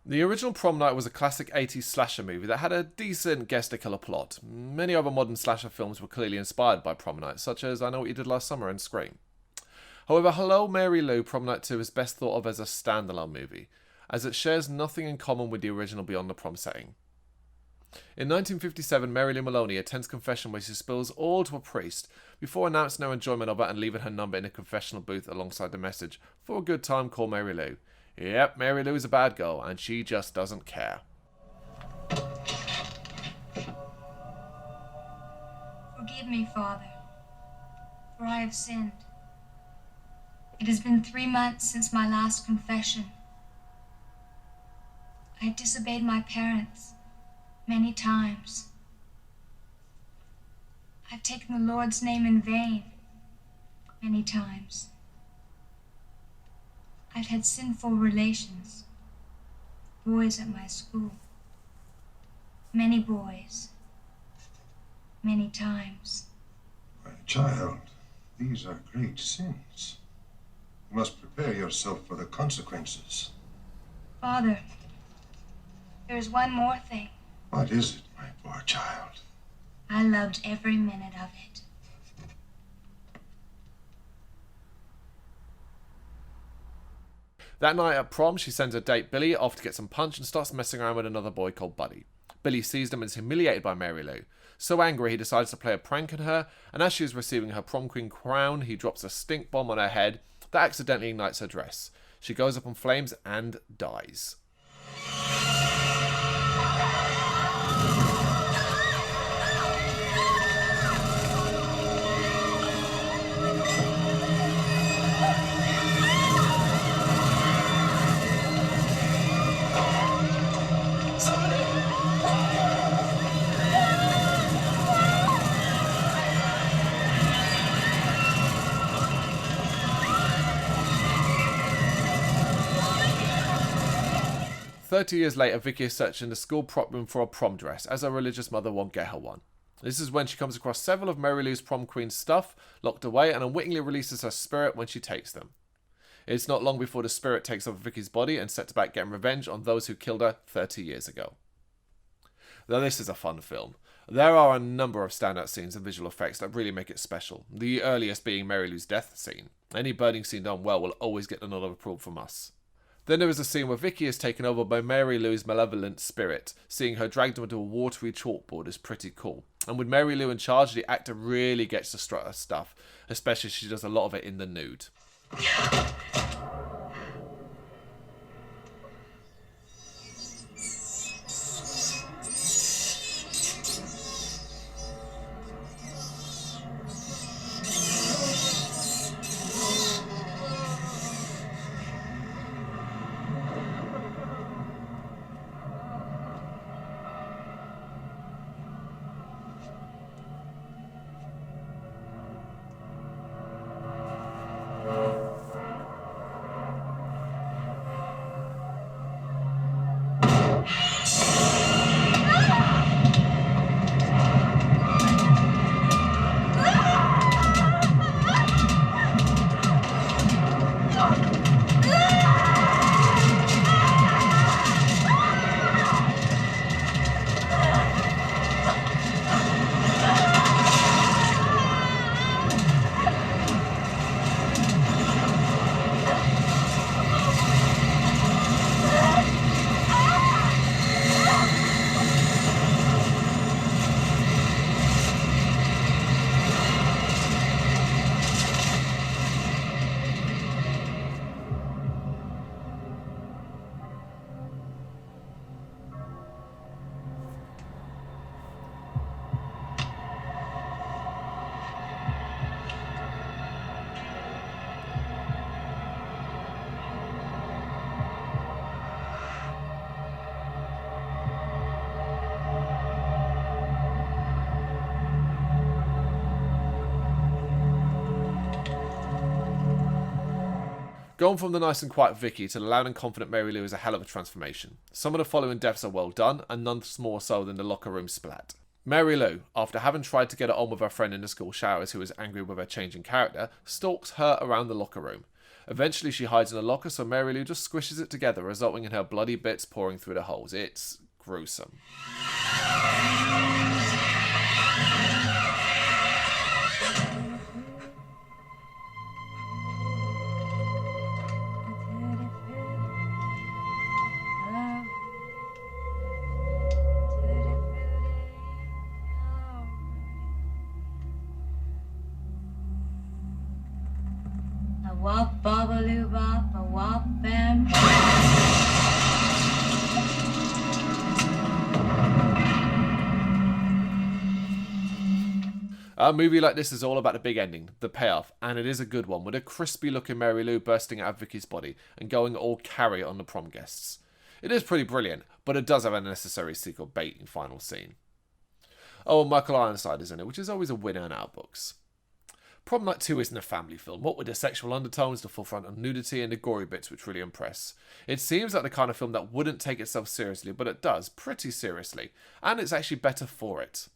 The original Prom Night was a classic 80s slasher movie that had a decent guess-to-killer plot. Many other modern slasher films were clearly inspired by Prom Night, such as I Know What You Did Last Summer and Scream. However, Hello, Mary Lou, Prom Night 2 is best thought of as a standalone movie, as it shares nothing in common with the original beyond the prom setting. In 1957, Mary Lou Maloney attends confession where she spills all to a priest before announcing her enjoyment of it and leaving her number in a confessional booth alongside the message, "For a good time, call Mary Lou." Yep, Mary Lou is a bad girl, and she just doesn't care. Forgive me, Father, for I have sinned. It has been 3 months since my last confession. I disobeyed my parents many times. I've taken the Lord's name in vain many times. I've had sinful relations, boys at my school, many boys, many times. My child, these are great sins. You must prepare yourself for the consequences. Father, there is one more thing. What is it, my poor child? I loved every minute of it. That night at prom, she sends her date Billy off to get some punch and starts messing around with another boy called Buddy. Billy sees them and is humiliated by Mary Lou. So angry, he decides to play a prank on her, and as she is receiving her prom queen crown, he drops a stink bomb on her head that accidentally ignites her dress. She goes up in flames and dies. 30 years later, Vicky is searching the school prop room for a prom dress, as her religious mother won't get her one. This is when she comes across several of Mary Lou's prom queen's stuff locked away and unwittingly releases her spirit when she takes them. It's not long before the spirit takes over Vicky's body and sets about getting revenge on those who killed her 30 years ago. Now this is a fun film. There are a number of standout scenes and visual effects that really make it special, the earliest being Mary Lou's death scene. Any burning scene done well will always get another approval from us. Then there is a scene where Vicky is taken over by Mary Lou's malevolent spirit. Seeing her dragged onto a watery chalkboard is pretty cool. And with Mary Lou in charge, the actor really gets to strut her stuff, especially as she does a lot of it in the nude. Going from the nice and quiet Vicky to the loud and confident Mary Lou is a hell of a transformation. Some of the following deaths are well done, and none more so than the locker room splat. Mary Lou, after having tried to get it on with her friend in the school showers who was angry with her change in character, stalks her around the locker room. Eventually she hides in a locker, so Mary Lou just squishes it together, resulting in her bloody bits pouring through the holes. It's gruesome. Wop bobbaloo bop, a wop bam. A movie like this is all about the big ending, the payoff, and it is a good one, with a crispy looking Mary Lou bursting out of Vicky's body and going all carry on the prom guests. It is pretty brilliant, but it does have a necessary sequel baiting final scene. Oh, and Michael Ironside is in it, which is always a winner in our books. Prom Night II isn't a family film, what with the sexual undertones, the forefront of nudity, and the gory bits which really impress. It seems like the kind of film that wouldn't take itself seriously, but it does, pretty seriously, and it's actually better for it.